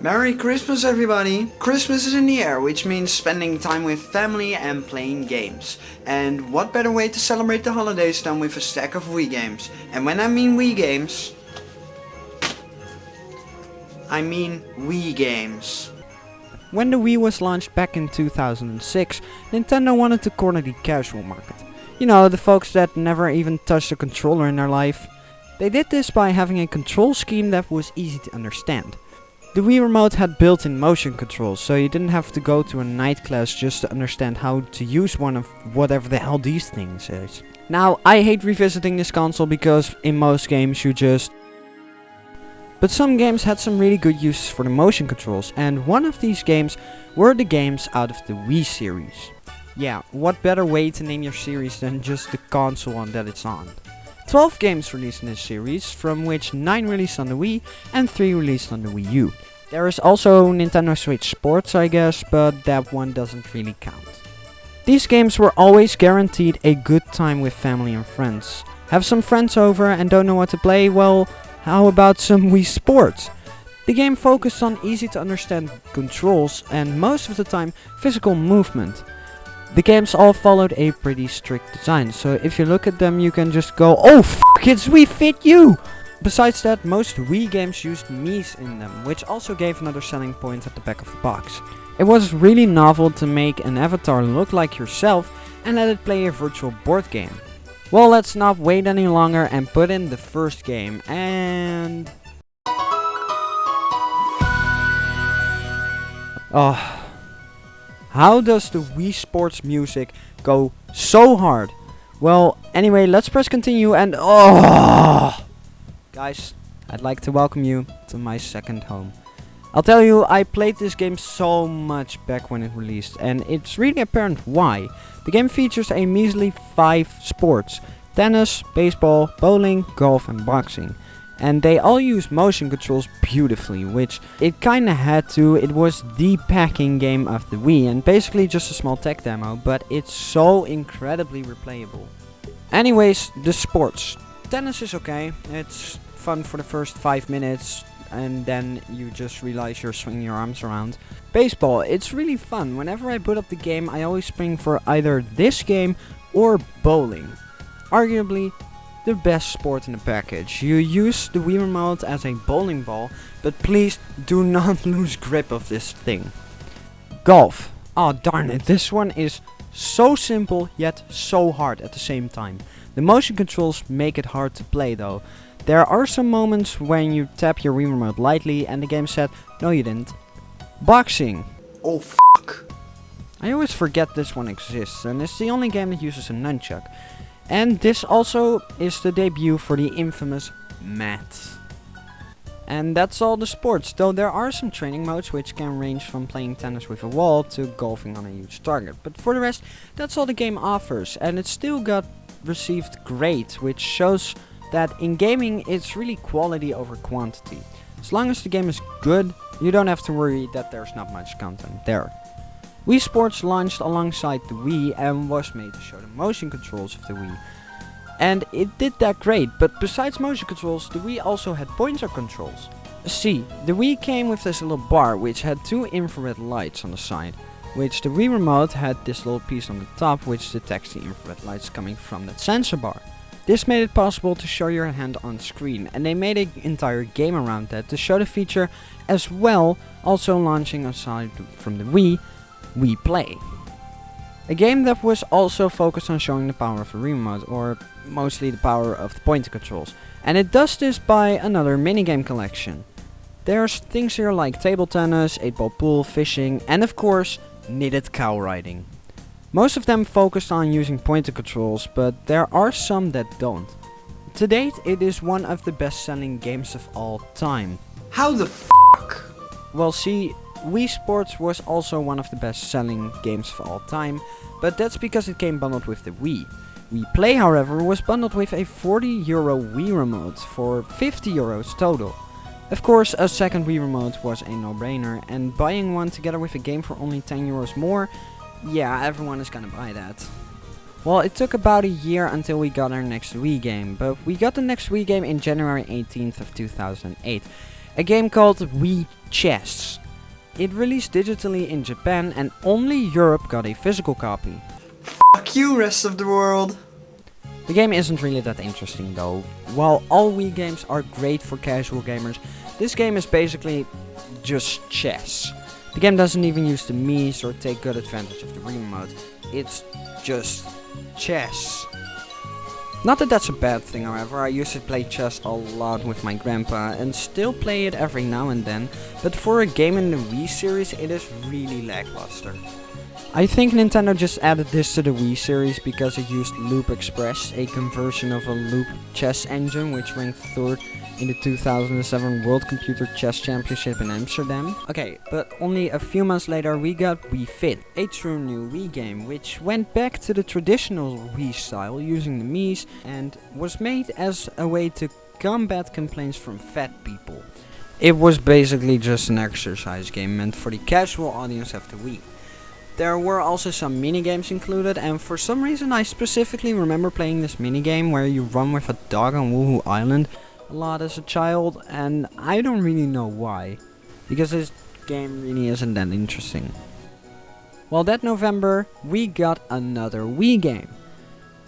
Merry Christmas everybody! Christmas is in the air, which means spending time with family and playing games. And what better way to celebrate the holidays than with a stack of Wii games. And when I mean Wii games, I mean Wii games. When the Wii was launched back in 2006, Nintendo wanted to corner the casual market. You know, the folks that never even touched a controller in their life. They did this by having a control scheme that was easy to understand. The Wii Remote had built-in motion controls, so you didn't have to go to a night class just to understand how to use one of whatever the hell these things is. Now, I hate revisiting this console because in most games you just... But some games had some really good uses for the motion controls, and one of these games were the games out of the Wii Series. Yeah, what better way to name your series than just the console on that it's on. 12 games released in this series, from which 9 released on the Wii and 3 released on the Wii U. There is also Nintendo Switch Sports, I guess, but that one doesn't really count. These games were always guaranteed a good time with family and friends. Have some friends over and don't know what to play? Well, how about some Wii Sports? The game focused on easy to understand controls and most of the time physical movement. The games all followed a pretty strict design, so if you look at them you can just go, oh f***, it's Wii Fit U! Besides that, most Wii games used Mii's in them, which also gave another selling point at the back of the box. It was really novel to make an avatar look like yourself and let it play a virtual board game. Well, let's not wait any longer and put in the first game, and... Oh... How does the Wii Sports music go so hard? Well, anyway, let's press continue and guys, I'd like to welcome you to my second home. I'll tell you, I played this game so much back when it released, and it's really apparent why. The game features a measly 5 sports: tennis, baseball, bowling, golf and boxing. And they all use motion controls beautifully, which it kinda had to. It was the packing game of the Wii and basically just a small tech demo, but it's so incredibly replayable. Anyways, the sports. Tennis is okay, it's fun for the first 5 minutes and then you just realize you're swinging your arms around. Baseball, it's really fun. Whenever I boot up the game, I always spring for either this game or bowling. Arguably the best sport in the package. You use the Wii Remote as a bowling ball, but please do not lose grip of this thing. Golf. Oh darn it, this one is so simple yet so hard at the same time. The motion controls make it hard to play though. There are some moments when you tap your Wii Remote lightly and the game said, no you didn't. Boxing. Oh fuck. I always forget this one exists and it's the only game that uses a nunchuck. And this also is the debut for the infamous mat. And that's all the sports, though there are some training modes which can range from playing tennis with a wall to golfing on a huge target. But for the rest, that's all the game offers, and it still got received great, which shows that in gaming it's really quality over quantity. As long as the game is good, you don't have to worry that there's not much content there. Wii Sports launched alongside the Wii and was made to show the motion controls of the Wii. And it did that great, but besides motion controls, the Wii also had pointer controls. See, the Wii came with this little bar which had 2 infrared lights on the side, which the Wii Remote had this little piece on the top which detects the infrared lights coming from that sensor bar. This made it possible to show your hand on screen, and they made an entire game around that to show the feature as well, also launching aside from the Wii Play. A game that was also focused on showing the power of the remote, or mostly the power of the pointer controls. And it does this by another minigame collection. There's things here like table tennis, 8-ball pool, fishing, and of course, knitted cow riding. Most of them focused on using pointer controls, but there are some that don't. To date, it is one of the best-selling games of all time. How the fuck? Well, see, Wii Sports was also one of the best-selling games of all time, but that's because it came bundled with the Wii. Wii Play, however, was bundled with a €40 Wii Remote for €50 total. Of course, a second Wii Remote was a no-brainer, and buying one together with a game for only €10 more, yeah, everyone is gonna buy that. Well, it took about a year until we got our next Wii game, but we got the next Wii game in January 18th of 2008. a game called Wii Chess. It released digitally in Japan and only Europe got a physical copy. Fuck you, rest of the world. The game isn't really that interesting though. While all Wii games are great for casual gamers, this game is basically just chess. The game doesn't even use the Mii's or take good advantage of the remote. It's just chess. Not that that's a bad thing, however. I used to play chess a lot with my grandpa and still play it every now and then, but for a game in the Wii series it is really lackluster. I think Nintendo just added this to the Wii series because it used Loop Express, a conversion of a Loop chess engine which ranked 3rd in the 2007 World Computer Chess Championship in Amsterdam. Okay, but only a few months later we got Wii Fit, a true new Wii game, which went back to the traditional Wii style using the Mii's and was made as a way to combat complaints from fat people. It was basically just an exercise game meant for the casual audience of the Wii. There were also some minigames included, and for some reason I specifically remember playing this minigame where you run with a dog on Woohoo Island a lot as a child, and I don't really know why, because this game really isn't that interesting. Well, that November we got another Wii game.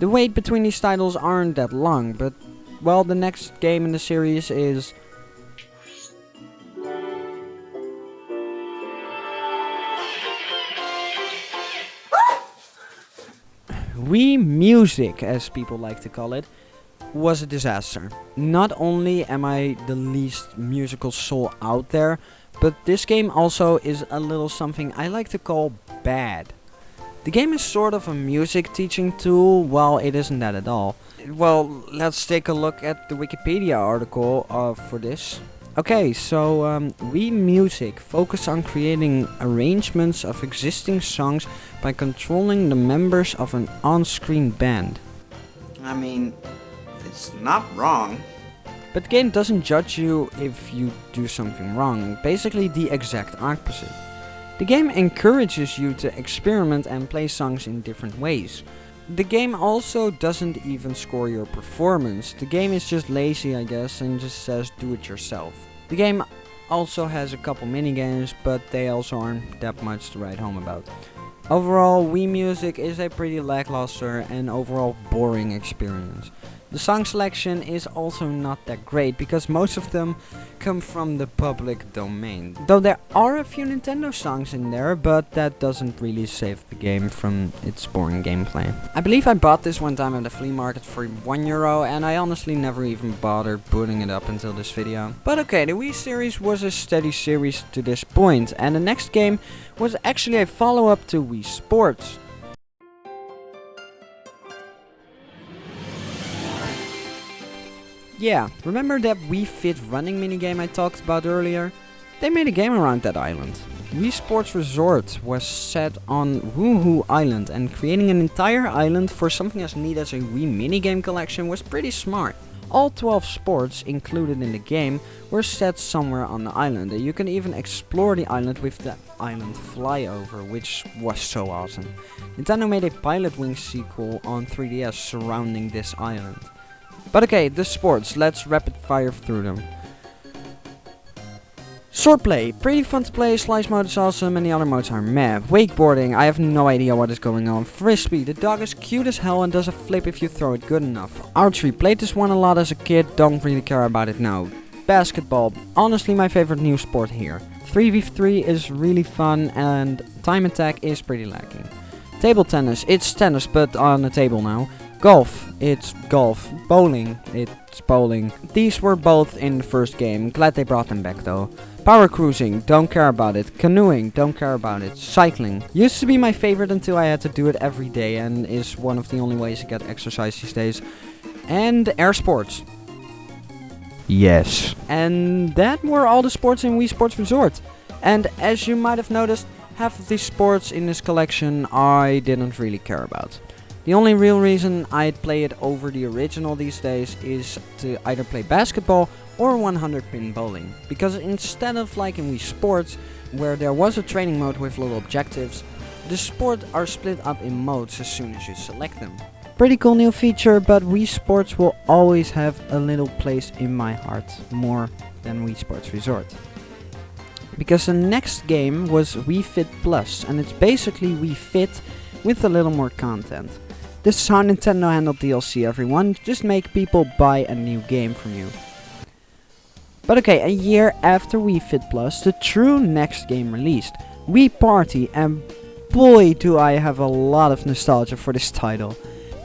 The wait between these titles aren't that long, but well, the next game in the series is Wii Music, as people like to call it, was a disaster. Not only am I the least musical soul out there, but this game also is a little something I like to call bad. The game is sort of a music teaching tool, while it isn't that at all. Well, let's take a look at the Wikipedia article for this. Okay, so Wii Music focused on creating arrangements of existing songs by controlling the members of an on-screen band. I mean, it's not wrong. But the game doesn't judge you if you do something wrong, basically the exact opposite. The game encourages you to experiment and play songs in different ways. The game also doesn't even score your performance. The game is just lazy, I guess, and just says do it yourself. The game also has a couple minigames, but they also aren't that much to write home about. Overall, Wii Music is a pretty lackluster and overall boring experience. The song selection is also not that great because most of them come from the public domain. Though there are a few Nintendo songs in there, but that doesn't really save the game from its boring gameplay. I believe I bought this one time at the flea market for €1 and I honestly never even bothered booting it up until this video. But okay, the Wii series was a steady series to this point, and the next game was actually a follow-up to Wii Sports. Yeah, remember that Wii Fit running minigame I talked about earlier? They made a game around that island. Wii Sports Resort was set on Woohoo Island, and creating an entire island for something as neat as a Wii minigame collection was pretty smart. All 12 sports included in the game were set somewhere on the island, and you can even explore the island with the island flyover, which was so awesome. Nintendo made a Pilot Wings sequel on 3DS surrounding this island. But okay, the sports, let's rapid fire through them. Swordplay, pretty fun to play, slice mode is awesome and the other modes are meh. Wakeboarding, I have no idea what is going on. Frisbee, the dog is cute as hell and does a flip if you throw it good enough. Archery, played this one a lot as a kid, don't really care about it now. Basketball, honestly my favorite new sport here. 3v3 is really fun and time attack is pretty lacking. Table tennis, it's tennis but on a table now. Golf, it's golf. Bowling, it's bowling. These were both in the first game, glad they brought them back though. Power cruising, don't care about it. Canoeing, don't care about it. Cycling, used to be my favorite until I had to do it every day and is one of the only ways to get exercise these days. And air sports. Yes. And that were all the sports in Wii Sports Resort. And as you might have noticed, half of these sports in this collection I didn't really care about. The only real reason I'd play it over the original these days is to either play basketball or 100-pin bowling. Because instead of like in Wii Sports, where there was a training mode with little objectives, the sports are split up in modes as soon as you select them. Pretty cool new feature, but Wii Sports will always have a little place in my heart, more than Wii Sports Resort. Because the next game was Wii Fit Plus, and it's basically Wii Fit with a little more content. This is how Nintendo handled DLC, everyone. Just make people buy a new game from you. But okay, a year after Wii Fit Plus, the true next game released, Wii Party, and boy do I have a lot of nostalgia for this title.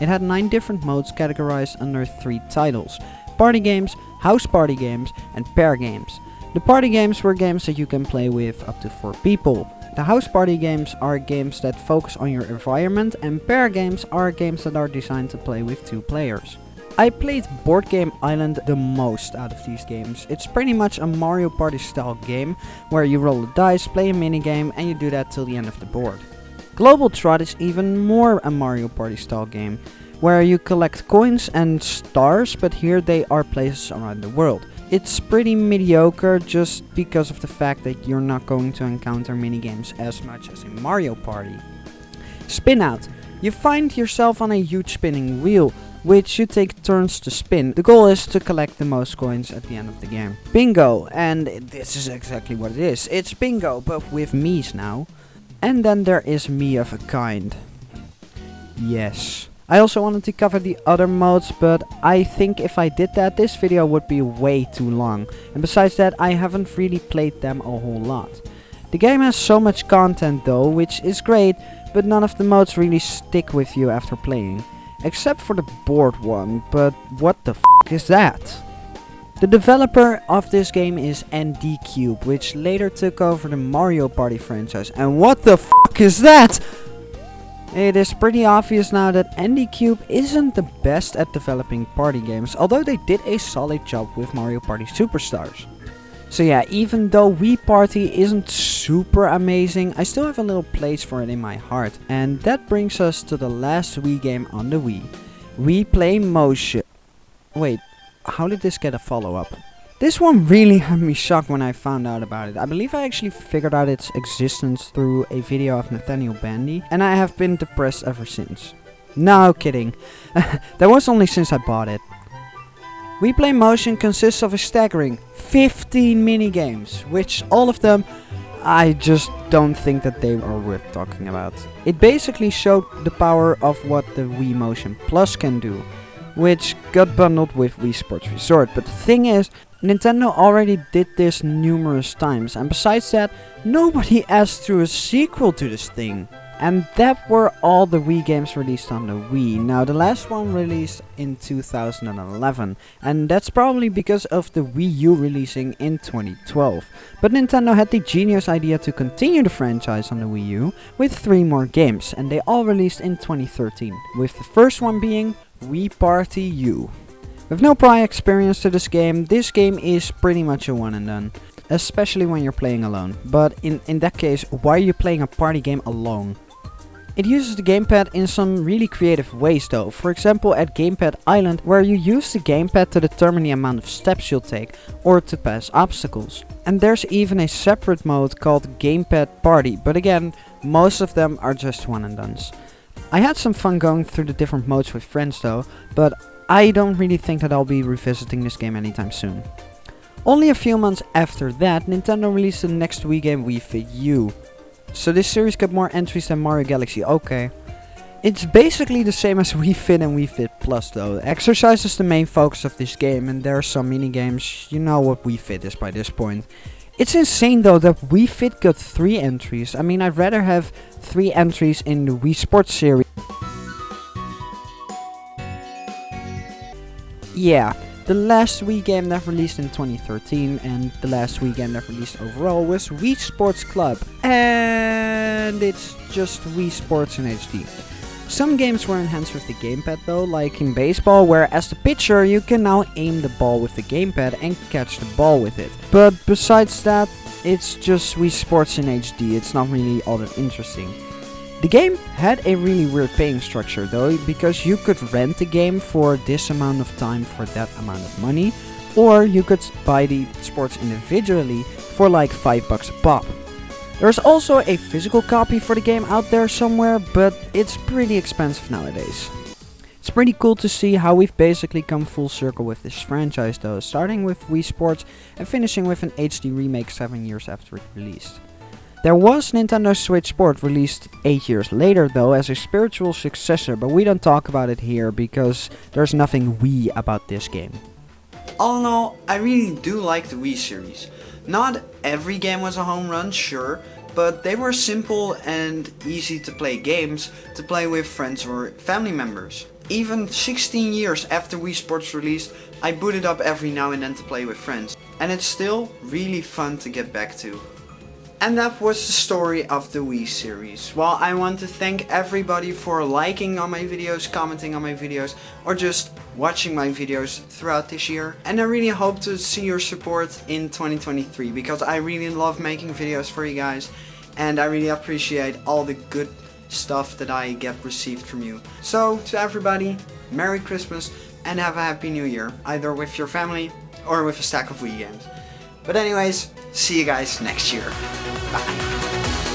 It had 9 different modes categorized under 3 titles: party games, house party games, and pair games. The party games were games that you can play with up to 4 people. The house party games are games that focus on your environment, and pair games are games that are designed to play with 2 players. I played Board Game Island the most out of these games. It's pretty much a Mario Party style game where you roll the dice, play a minigame, and you do that till the end of the board. Global Trot is even more a Mario Party style game, where you collect coins and stars, but here they are places around the world. It's pretty mediocre just because of the fact that you're not going to encounter minigames as much as in Mario Party. Spin Out. You find yourself on a huge spinning wheel, which you take turns to spin. The goal is to collect the most coins at the end of the game. Bingo, and this is exactly what it is. It's bingo, but with Mii's now. And then there is Me of a Kind. Yes. I also wanted to cover the other modes, but I think if I did that, this video would be way too long. And besides that, I haven't really played them a whole lot. The game has so much content though, which is great, but none of the modes really stick with you after playing. Except for the board one, but what the f*** is that? The developer of this game is ND Cube, which later took over the Mario Party franchise. And what the f*** is that? It is pretty obvious now that ND Cube isn't the best at developing party games, although they did a solid job with Mario Party Superstars. So yeah, even though Wii Party isn't super amazing, I still have a little place for it in my heart. And that brings us to the last Wii game on the Wii, Wii Play Motion. Wait, how did this get a follow-up? This one really had me shocked when I found out about it. I believe I actually figured out its existence through a video of Nathaniel Bandy, and I have been depressed ever since. No kidding, that was only since I bought it. Wii Play Motion consists of a staggering 15 minigames, which all of them, I just don't think that they are worth talking about. It basically showed the power of what the Wii Motion Plus can do, which got bundled with Wii Sports Resort. But the thing is, Nintendo already did this numerous times, and besides that, nobody asked for a sequel to this thing. And that were all the Wii games released on the Wii. Now the last one released in 2011, and that's probably because of the Wii U releasing in 2012. But Nintendo had the genius idea to continue the franchise on the Wii U with 3 more games, and they all released in 2013, with the first one being Wii Party U. With no prior experience to this game is pretty much a one and done. Especially when you're playing alone. But in that case, why are you playing a party game alone? It uses the gamepad in some really creative ways though. For example at Gamepad Island, where you use the gamepad to determine the amount of steps you'll take or to pass obstacles. And there's even a separate mode called Gamepad Party, but again, most of them are just one and dones. I had some fun going through the different modes with friends though, but I don't really think that I'll be revisiting this game anytime soon. Only a few months after that, Nintendo released the next Wii game, Wii Fit U. So this series got more entries than Mario Galaxy, okay. It's basically the same as Wii Fit and Wii Fit Plus though. Exercise is the main focus of this game, and there are some minigames. You know what Wii Fit is by this point. It's insane though that Wii Fit got 3 entries. I mean, I'd rather have 3 entries in the Wii Sports Series. Yeah, the last Wii game that released in 2013 and the last Wii game that released overall was Wii Sports Club. And it's just Wii Sports in HD. Some games were enhanced with the gamepad though, like in baseball, where as the pitcher you can now aim the ball with the gamepad and catch the ball with it. But besides that, it's just Wii Sports in HD, it's not really all that interesting. The game had a really weird paying structure though, because you could rent the game for this amount of time for that amount of money, or you could buy the sports individually for like $5 a pop. There's also a physical copy for the game out there somewhere, but it's pretty expensive nowadays. It's pretty cool to see how we've basically come full circle with this franchise though, starting with Wii Sports and finishing with an HD remake 7 years after it released. There was Nintendo Switch Sport released 8 years later though as a spiritual successor, but we don't talk about it here because there's nothing Wii about this game. All in all, I really do like the Wii series. Not every game was a home run, sure, but they were simple and easy to play games to play with friends or family members. Even 16 years after Wii Sports released, I boot it up every now and then to play with friends, and it's still really fun to get back to. And that was the story of the Wii series. Well, I want to thank everybody for liking on my videos, commenting on my videos, or just watching my videos throughout this year. And I really hope to see your support in 2023 because I really love making videos for you guys. And I really appreciate all the good stuff that I get received from you. So, to everybody, Merry Christmas and have a Happy New Year, either with your family or with a stack of Wii games. But anyways, see you guys next year. Bye.